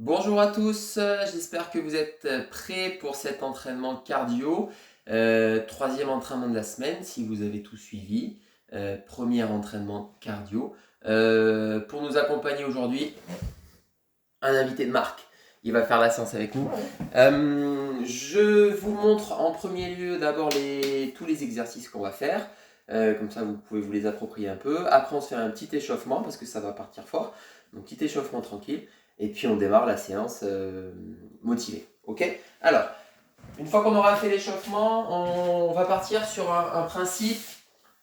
Bonjour à tous, j'espère que vous êtes prêts pour cet entraînement cardio. Troisième entraînement de la semaine, si vous avez tout suivi. Premier entraînement cardio. Pour nous accompagner aujourd'hui, un invité de marque. Il va faire la séance avec nous. Je vous montre en premier lieu d'abord tous les exercices qu'on va faire. Comme ça, vous pouvez vous les approprier un peu. Après, on se fait un petit échauffement parce que ça va partir fort. Donc, petit échauffement tranquille. Et puis, on démarre la séance motivée. Ok? Alors, une fois qu'on aura fait l'échauffement, on va partir sur un principe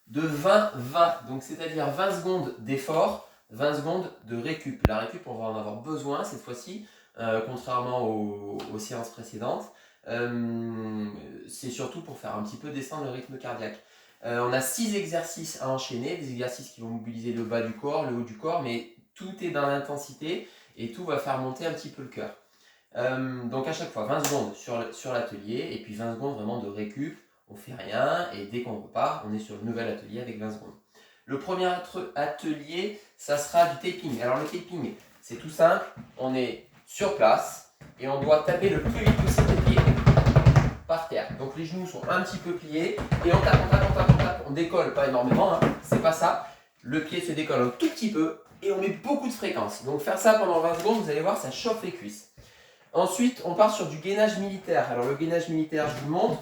de 20-20. Donc, c'est-à-dire 20 secondes d'effort, 20 secondes de récup. La récup, on va en avoir besoin cette fois-ci, contrairement aux séances précédentes. C'est surtout pour faire un petit peu descendre le rythme cardiaque. On a 6 exercices à enchaîner, des exercices qui vont mobiliser le bas du corps, le haut du corps, mais tout est dans l'intensité et tout va faire monter un petit peu le cœur. Donc à chaque fois 20 secondes sur l'atelier et puis 20 secondes vraiment de récup, on fait rien et dès qu'on repart, on est sur le nouvel atelier avec 20 secondes. Le premier atelier, ça sera du taping. Alors le taping, c'est tout simple, on est sur place et on doit taper le plus vite possible les pieds par terre. Donc les genoux sont un petit peu pliés et on tape, on décolle pas énormément, hein, c'est pas ça. Le pied se décolle un tout petit peu et on met beaucoup de fréquence. Donc faire ça pendant 20 secondes, vous allez voir, ça chauffe les cuisses. Ensuite, on part sur du gainage militaire. Alors le gainage militaire, je vous le montre.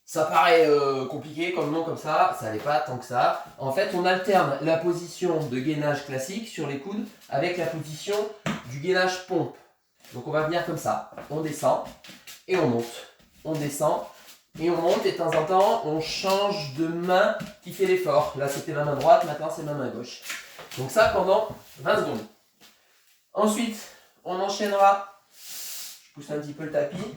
Ça paraît compliqué comme nom comme ça n'est pas tant que ça. En fait, on alterne la position de gainage classique sur les coudes avec la position du gainage pompe. Donc on va venir comme ça, on descend et on monte. On descend et on monte et de temps en temps, on change de main qui fait l'effort. Là, c'était ma main droite, maintenant c'est ma main gauche. Donc ça pendant 20 secondes. Ensuite, on enchaînera, je pousse un petit peu le tapis,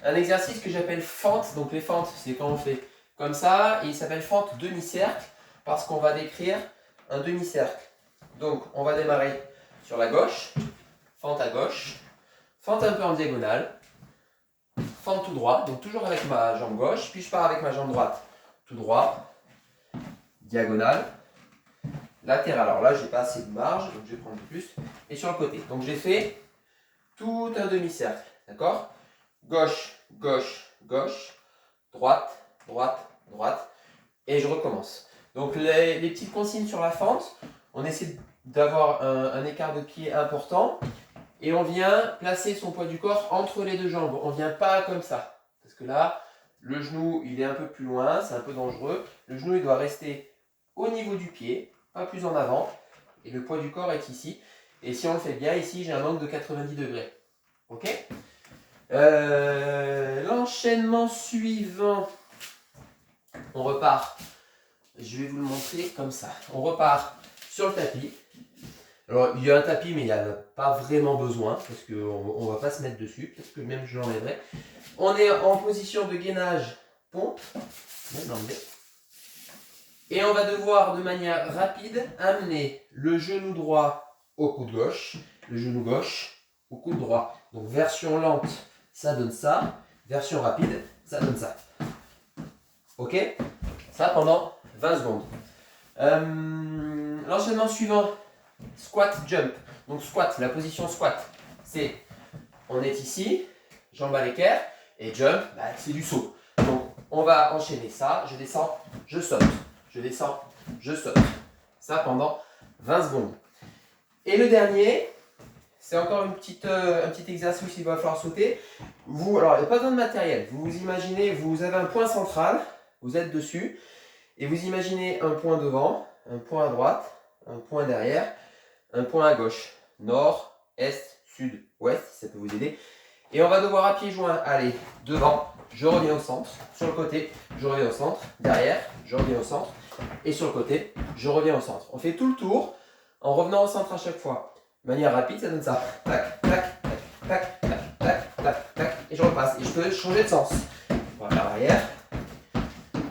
un exercice que j'appelle fente. Donc les fentes, c'est quand on fait comme ça, et il s'appelle fente demi-cercle parce qu'on va décrire un demi-cercle. Donc on va démarrer sur la gauche, fente à gauche, fente un peu en diagonale, fente tout droit, donc toujours avec ma jambe gauche, puis je pars avec ma jambe droite, tout droit, diagonale, latéral. Alors là, j'ai pas assez de marge, donc je vais prendre plus, et sur le côté. Donc j'ai fait tout un demi-cercle, d'accord? Gauche, gauche, gauche, droite, droite, droite, et je recommence. Donc les petites consignes sur la fente, on essaie d'avoir un écart de pied important, et on vient placer son poids du corps entre les deux jambes. On ne vient pas comme ça, parce que là, le genou, il est un peu plus loin, c'est un peu dangereux. Le genou, il doit rester au niveau du pied, pas plus en avant, et le poids du corps est ici. Et si on le fait bien, ici, j'ai un angle de 90 degrés. Ok? L'enchaînement suivant, on repart, je vais vous le montrer comme ça. On repart sur le tapis. Alors il y a un tapis mais il n'y a pas vraiment besoin parce qu'on ne va pas se mettre dessus, peut-être que même je l'enlèverai. On est en position de gainage pompe, et on va devoir de manière rapide amener le genou droit au coude gauche, le genou gauche au coude droit. Donc version lente, ça donne ça. Version rapide, ça donne ça. Ok? Ça pendant 20 secondes. L'enchaînement suivant, squat jump. Donc squat, la position squat, c'est on est ici, jambes à l'équerre, et jump, c'est du saut. Donc on va enchaîner ça, je descends, je saute, je descends, je saute. Ça pendant 20 secondes. Et le dernier, c'est encore un petit exercice où il va falloir sauter. Alors il n'y a pas besoin de matériel. Vous imaginez, vous avez un point central, vous êtes dessus, et vous imaginez un point devant, un point à droite, un point derrière, un point à gauche, nord, est, sud, ouest, si ça peut vous aider. Et on va devoir à pieds joints aller devant, je reviens au centre, sur le côté, je reviens au centre, derrière, je reviens au centre, et sur le côté, je reviens au centre. On fait tout le tour en revenant au centre à chaque fois. De manière rapide, ça donne ça. Tac, tac, tac, tac, tac, tac, tac, tac, et je repasse. Et je peux changer de sens. On va vers l'arrière.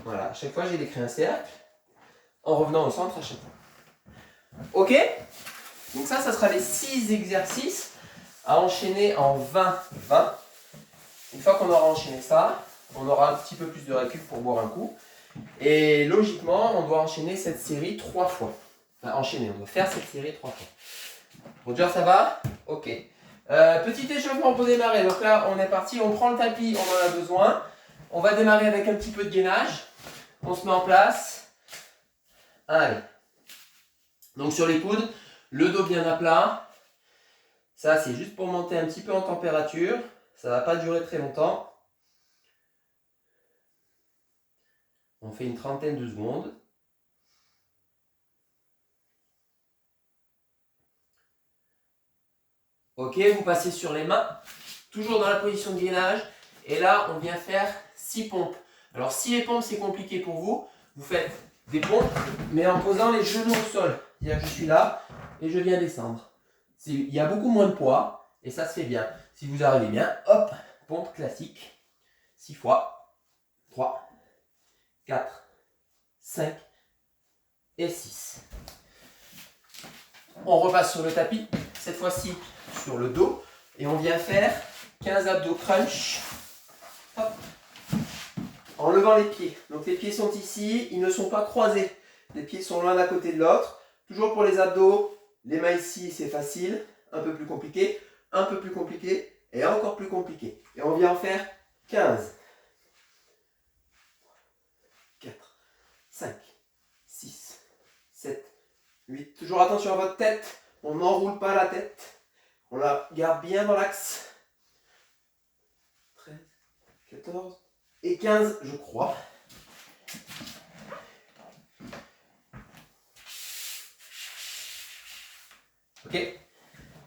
Voilà, à chaque fois j'ai décrit un cercle en revenant au centre à chaque fois. Ok? Donc ça sera les 6 exercices à enchaîner en 20-20. Une fois qu'on aura enchaîné ça, on aura un petit peu plus de récup pour boire un coup. Et logiquement, on doit enchaîner cette série 3 fois. Enfin, on doit faire cette série 3 fois. Roger, ça va? Ok. Petit échauffement pour démarrer. Donc là, on est parti. On prend le tapis, on en a besoin. On va démarrer avec un petit peu de gainage. On se met en place. Allez. Donc sur les coudes, le dos bien à plat. Ça, c'est juste pour monter un petit peu en température. Ça ne va pas durer très longtemps. On fait une trentaine de secondes. Ok, vous passez sur les mains, toujours dans la position de gainage. Et là, on vient faire 6 pompes. Alors, si les pompes, c'est compliqué pour vous, vous faites des pompes, mais en posant les genoux au sol. C'est-à-dire que je suis là et je viens descendre. Il y a beaucoup moins de poids et ça se fait bien. Si vous arrivez bien, hop, pompe classique. 6 fois. 3, 4, 5 et 6. On repasse sur le tapis, cette fois-ci sur le dos, et on vient faire 15 abdos crunch. Hop. En levant les pieds. Donc les pieds sont ici, ils ne sont pas croisés. Les pieds sont l'un à côté de l'autre. Toujours pour les abdos, les mains ici, c'est facile. Un peu plus compliqué, un peu plus compliqué, et encore plus compliqué. Et on vient en faire 15. 4, 5, 6, 7, 8. Toujours attention à votre tête. On n'enroule pas la tête. On la garde bien dans l'axe. 13, 14 et 15, je crois. Ok.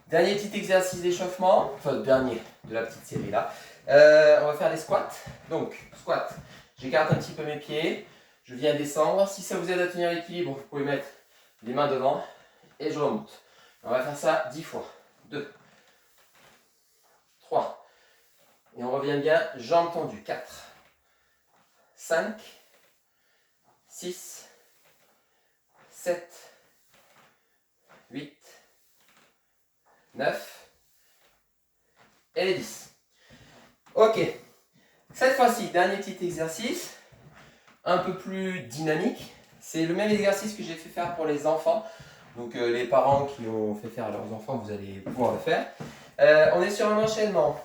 Dernier petit exercice d'échauffement. Enfin, dernier de la petite série là. On va faire les squats. Donc, squat. J'écarte un petit peu mes pieds. Je viens descendre. Si ça vous aide à tenir l'équilibre, vous pouvez mettre les mains devant. Et je remonte. On va faire ça 10 fois. 2, 3. Et on revient bien, jambes tendues. 4, 5, 6, 7, 8, 9 et les 10. Ok. Cette fois-ci, dernier petit exercice, un peu plus dynamique. C'est le même exercice que j'ai fait faire pour les enfants. Donc les parents qui ont fait faire à leurs enfants, vous allez pouvoir le faire. On est sur un enchaînement.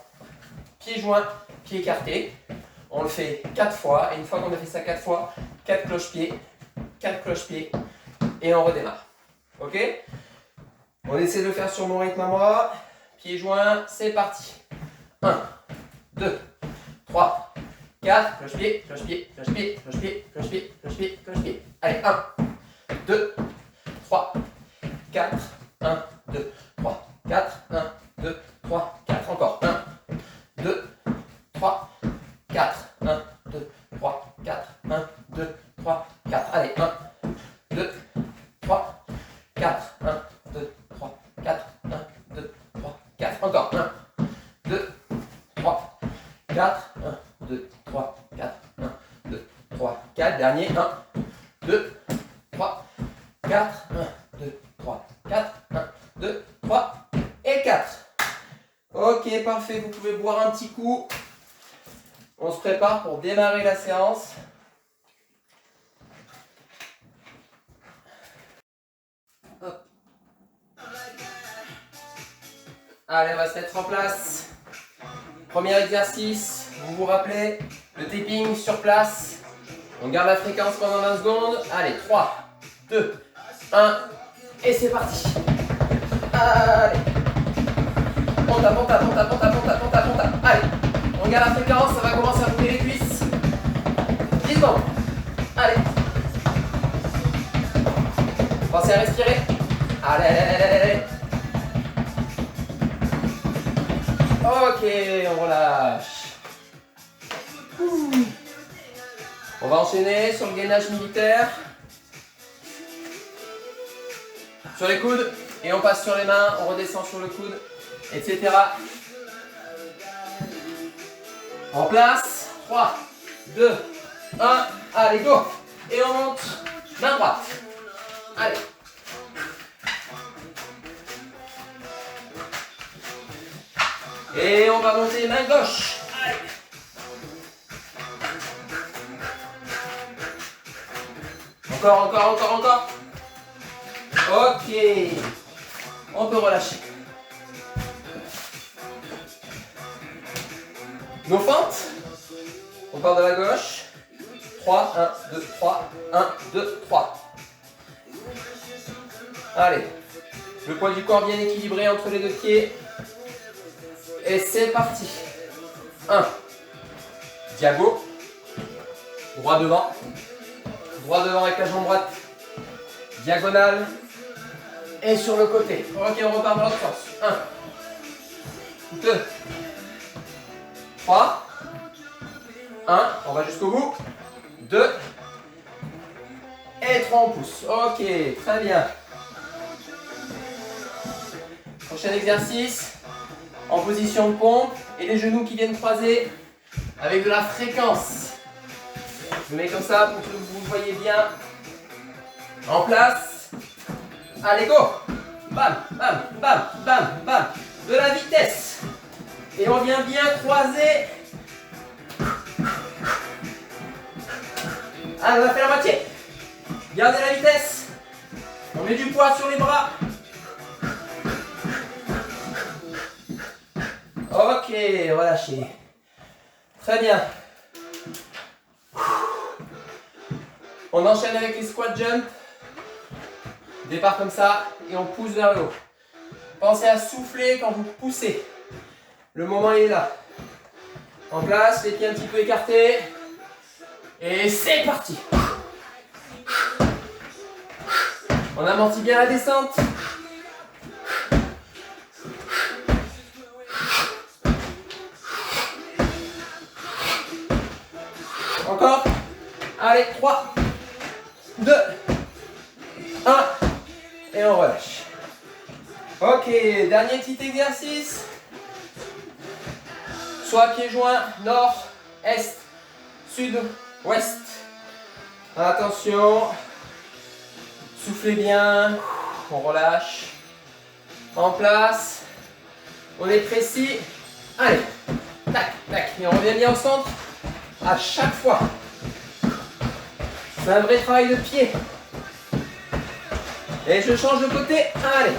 Pieds joints, pieds écartés. On le fait 4 fois. Et une fois qu'on a fait ça 4 fois, 4 cloche-pieds, 4 cloche-pieds. Et on redémarre. Ok? On essaie de le faire sur mon rythme à moi. Pieds joints, c'est parti. 1, 2, 3, 4. Cloche-pied, cloche-pied, cloche-pied, cloche-pied, cloche-pied, cloche-pied, cloche-pied. Allez, 1, 2, 3, 4. 1, 2, 3, 4. 1, 2, 3, 4. Encore. 1, 2, 3, 4. 1, 2, 3, 4. 1, 2, 3, 4. Allez, 1, 2, 3, 4. 1, 2, 3, 4. 1, 2, 3, 4. Encore. 1, 2, 3, 4. 1, 2, 3, 4. 1, 2, 3, 4. Dernier. 1, 2, 3, 4. 1, 2, 3, 4. 1, 2, 3 et 4. Ok, parfait. Vous pouvez boire un petit coup. On se prépare pour démarrer la séance. Hop. Allez, on va se mettre en place. Premier exercice, vous vous rappelez, le tapping sur place. On garde la fréquence pendant 20 secondes. Allez, 3, 2, 1, et c'est parti. Allez. Ponta, ponta, ponta, ponta, ponta, ponta, ponta. Allez, on garde la fréquence, ça va commencer à bouger les cuisses. 10 secondes. Allez. Pensez à respirer. Allez, allez, allez, allez, allez. Ok, on relâche. On va enchaîner sur le gainage militaire. Sur les coudes. Et on passe sur les mains, on redescend sur le coude, etc. En place. 3, 2, 1. Allez, go. Et on monte. Main droite. Allez. Et on va monter main gauche. Allez. Encore, encore, encore, encore. Ok. On peut relâcher. Nos fentes. On part de la gauche. 3, 1, 2, 3. 1, 2, 3. Allez. Le poids du corps bien équilibré entre les deux pieds. Et c'est parti. 1. Diago. Droit devant. Droit devant avec la jambe droite. Diagonale. Et sur le côté. Ok, on repart dans l'autre sens. 1. 2. 3. 1. On va jusqu'au bout. 2. Et 3, on pousse. Ok, très bien. Prochain exercice. En position de pompe. Et les genoux qui viennent croiser. Avec de la fréquence. Je mets comme ça pour que vous le voyez bien. En place. Allez, go. Bam, bam, bam, bam, bam. De la vitesse. Et on vient bien croiser. Allez, on a fait la moitié. Gardez la vitesse. On met du poids sur les bras. Ok, relâchez. Très bien. On enchaîne avec les squat jump. Départ comme ça et on pousse vers le haut. Pensez à souffler quand vous poussez. Le moment est là. En place, les pieds un petit peu écartés. Et c'est parti. On amortit bien la descente. Encore. Allez, 3, 2, 1. Et on relâche. Ok, dernier petit exercice. Soit pieds joints, nord, est, sud, ouest. Attention. Soufflez bien. On relâche. En place. On est précis. Allez. Tac, tac. Et on revient bien au centre. À chaque fois. C'est un vrai travail de pied. Et je change de côté. Allez.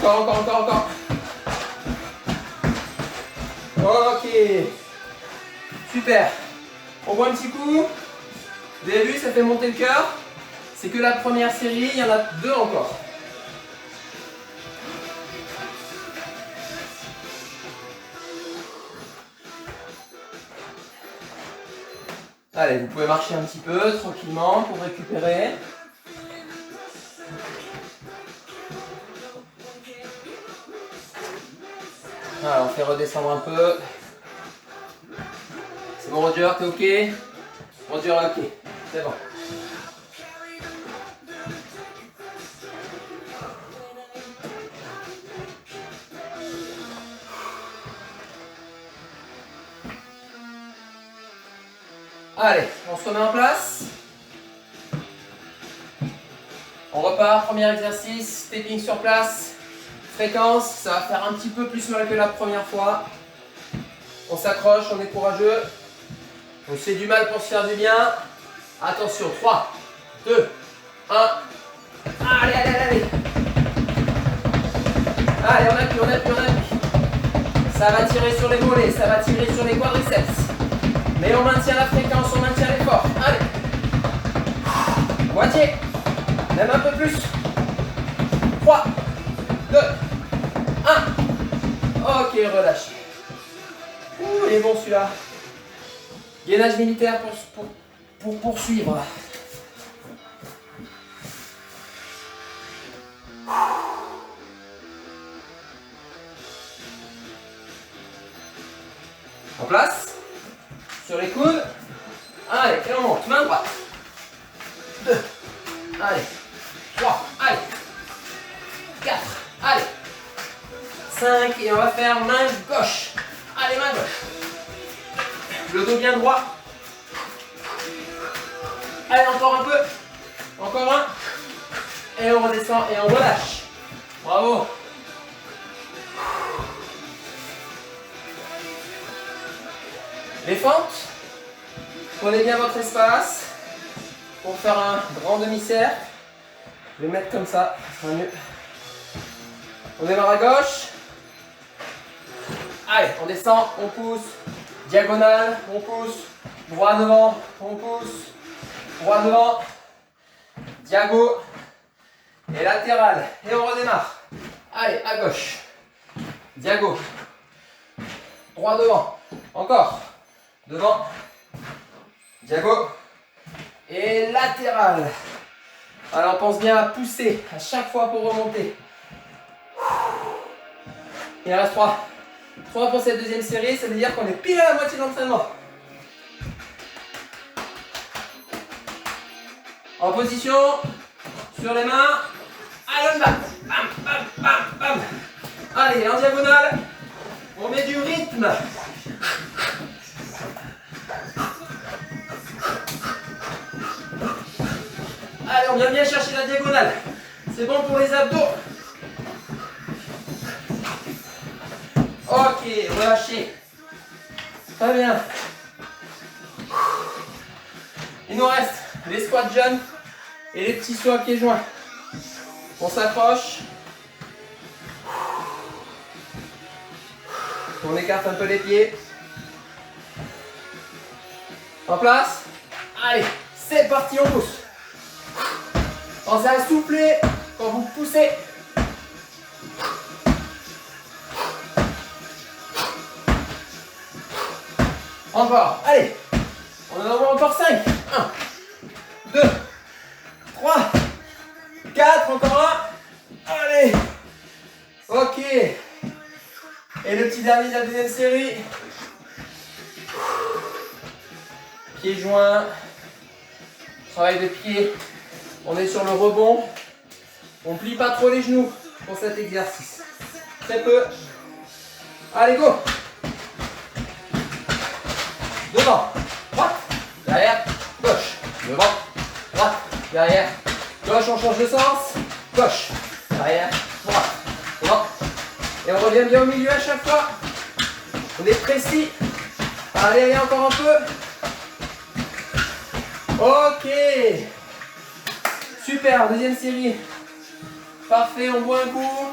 Encore. Ok. Super. On voit un petit coup. Vous avez vu, ça fait monter le cœur. C'est que la première série, il y en a 2 encore. Allez, vous pouvez marcher un petit peu tranquillement pour récupérer. Voilà, on fait redescendre un peu. C'est bon Roger, t'es ok? Roger, ok, c'est bon. Allez, on se remet en place. On repart, premier exercice, stepping sur place. Fréquence, ça va faire un petit peu plus mal que la première fois. On s'accroche, on est courageux. On se fait du mal pour se faire du bien. Attention, 3, 2, 1. Allez. Allez, on appuie. Ça va tirer sur les mollets, ça va tirer sur les quadriceps. Mais on maintient la fréquence, on maintient l'effort. Allez. Moitié. Même un peu plus. 3, 2, 1. Ok, relâchez. Ouh, il est bon celui-là. Gainage militaire pour poursuivre. En place. Sur les coudes. Allez, et on monte. Main droite. 2. Allez. 3. Allez. 4. Allez. 5. Et on va faire main gauche. Allez, main gauche. Le dos bien droit. Allez, encore un peu. Encore un. Et on redescend et on relâche. Bravo. Les fentes. Prenez bien votre espace. pour faire un grand demi-cercle. Je vais mettre comme ça sera mieux. On démarre à gauche. Allez, on descend, on pousse. Diagonale, on pousse. Droit devant, on pousse. Droit devant. Diago. Et latéral. Et on redémarre. Allez, à gauche. Diago. Droit devant. Encore. Devant. Diago. Et latéral. Alors on pense bien à pousser à chaque fois pour remonter. Il en reste 3. 3 pour cette deuxième série, ça veut dire qu'on est pile à la moitié de l'entraînement. En position, sur les mains, à le mat. Bam, bam, bam, bam. Allez, en diagonale, on met du rythme. Allez, on vient bien chercher la diagonale. C'est bon pour les abdos. Ok, relâchez. Très bien. Il nous reste les squat jump et les petits sauts à pieds joints. On s'accroche. On écarte un peu les pieds. En place. Allez, c'est parti, on pousse. Pensez à souffler quand vous poussez. Encore, allez. On en a encore 5. 1, 2, 3, 4, encore un. Allez. Ok. Et le petit dernier de la deuxième série. Pieds joints. Travail de pied. On est sur le rebond. On plie pas trop les genoux pour cet exercice. Très peu. Allez, go. Devant, droite, derrière, gauche. Devant, droite, derrière, gauche. On change de sens. Gauche, derrière, droite, devant. Et on revient bien au milieu à chaque fois. On est précis. Allez, allez, encore un peu. Ok. Super, deuxième série. Parfait, on boit un coup.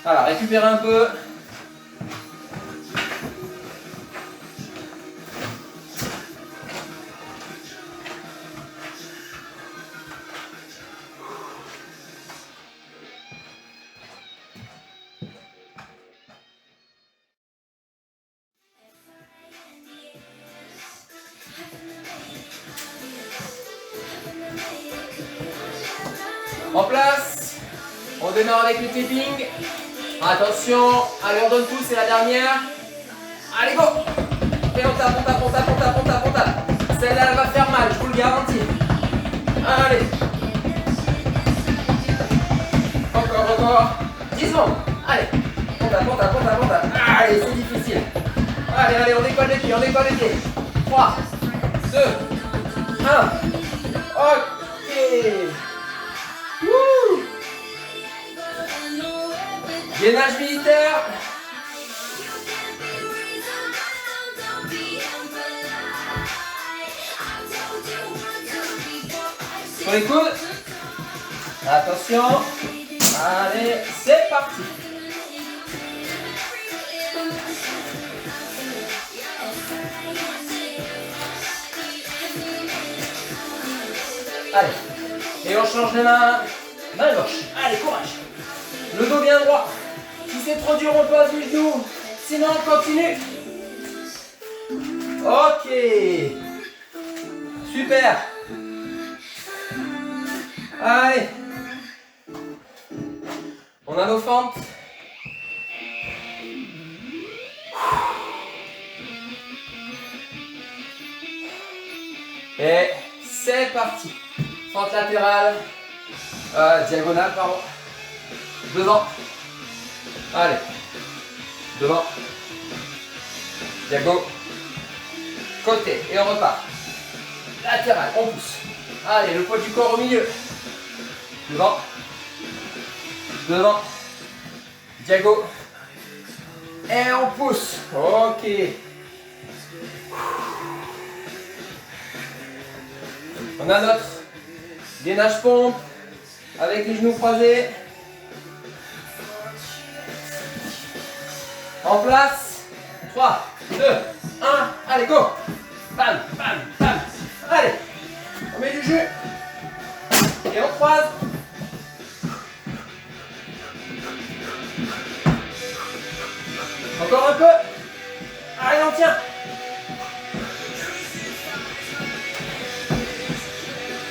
Voilà, récupérez un peu. En place, on démarre avec le tapping. Attention, allez on donne tout, c'est la dernière. Allez go. Et on tape, on tape, on tape, on tape, on tape, on tape. Celle-là elle va faire mal, je vous le garantis. Allez. Encore. 10 secondes. Allez. On tape, on tape, on tape, on tape. Allez, c'est difficile. Allez, on décolle les pieds, on décolle les pieds. 3, 2, 1. Ok. Wouh. Gainage militaire. Sur les coudes. Attention. Allez, c'est parti. Allez. Et on change les mains. Main gauche. Allez, courage. Le dos bien droit. Si c'est trop dur, on pose les genoux. Sinon, on continue. Ok. Super. Allez. On a nos fentes. Et c'est parti. Fente latérale. Diagonale, pardon. Devant. Allez. Devant. Diago. Côté. Et on repart. Latéral. On pousse. Allez, le poids du corps au milieu. Devant. Devant. Diago. Et on pousse. Ok. On a notre gainage pompe avec les genoux croisés. En place. 3, 2, 1. Allez, go. Bam, bam, bam. Allez. On met du jus. Et on croise. Encore un peu. Allez, on tient.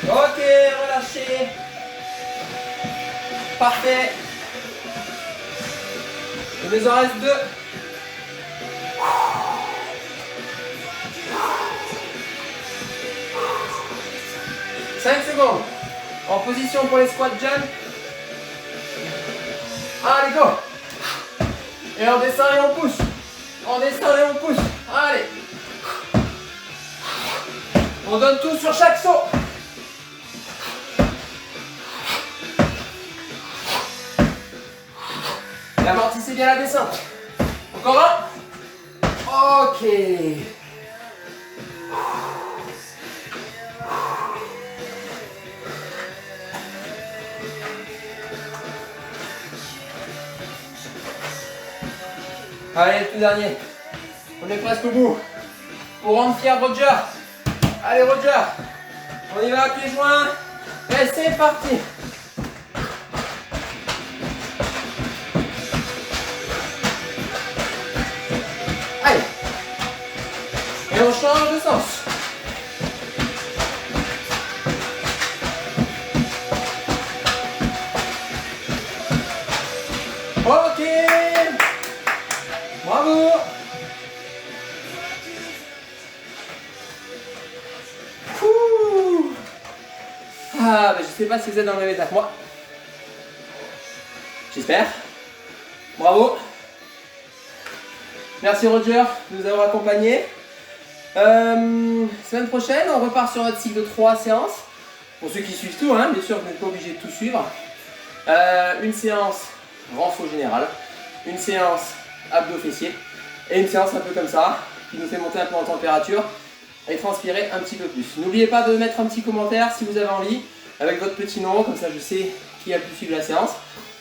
Ok, relâchez. Parfait. Il nous en reste 2. 5 secondes. En position pour les squat jump. Allez, go. Et on descend et on pousse. On descend et on pousse. Allez. On donne tout sur chaque saut. Et amortissez bien la descente. Encore un. Ok. Allez, le tout dernier. On est presque au bout. Pour rendre fier Roger. Allez, Roger. On y va à pieds joints. Et c'est parti. Allez. Et on change de sens. Ok. Bravo. Ah, je sais pas si vous êtes dans le même état que moi. J'espère. Bravo. Merci Roger de nous avoir accompagnés. Semaine prochaine, on repart sur notre cycle de 3 séances. Pour ceux qui suivent tout, hein, bien sûr, vous n'êtes pas obligé de tout suivre. Une séance renfort général, une séance abdos fessiers et une séance un peu comme ça qui nous fait monter un peu en température et transpirer un petit peu plus. N'oubliez pas de mettre un petit commentaire si vous avez envie avec votre petit nom, comme ça je sais qui a pu suivre la séance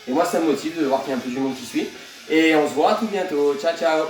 et moi ça me motive de voir qu'il y a un peu du monde qui suit et on se voit tout bientôt. Ciao ciao.